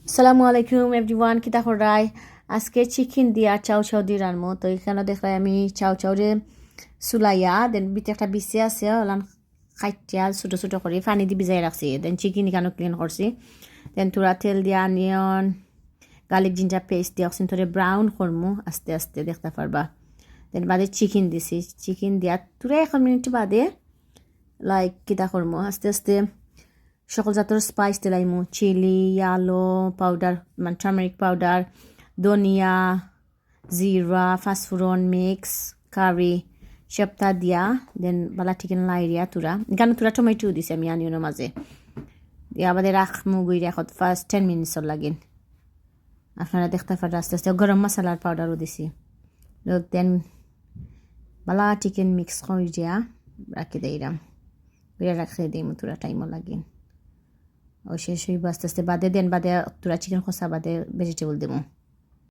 আসসালামু আলাইকুম এভরিওয়ান, কিতা করাই? আজকে চিকেন দিয়া চাউ চাউ দিয়ে রানমো। তো এখানে দেখলাই আমি চাউ চাউরে সুলাইয়া দেন বিতে একটা বিছে আছে ওলান খাইটিয়া ছোটো ছোটো করে পানি দিয়ে ভিজাই রাখছি। দেন চিকেন এখানে ক্লিন করছি। দেন তোরা তেল দিয়া অনিয়ন গার্লিক জিঞ্জার পেস্ট দিয়ে অক্সিন ধরে ব্রাউন করমু আস্তে আস্তে দেখতে পারবা। দেন বাদে চিকেন দিছি, চিকেন দিয়া তোরা 1 মিনিট বাদে লাইক কিতা করমু আস্তে আস্তে সকল জাতের স্পাইস দিলাইমু, চিলি ইয়ালো পাউডার মানে টার্মারিক পাউডার, ধনিয়া জিরা ফাসফুরন মিক্স কারি সবটা দিয়া দেন বালা চিকেন লাইরিয়া তুরা এখানে তুরা টমেটো দিছি আমি আনিয়নের মাঝে দিয়া বাদে রাখমু গুই রাখত ফার্স্ট 10 মিনিটসর লাগিন। আপনারা দেখতে পারেন আস্তে আস্তে গরম মশলার পাউডারও দিছি। দেন বালা চিকেন মিক্স করে দিয়া রাখি দিলাম, রাখি দিই তুরা টাইমও লাগিন। ও শেষ হইব আস্তে আস্তে বাদে দেন বাদে তোরা চিকেন কষা বাদে ভেজিটেবল দেবো।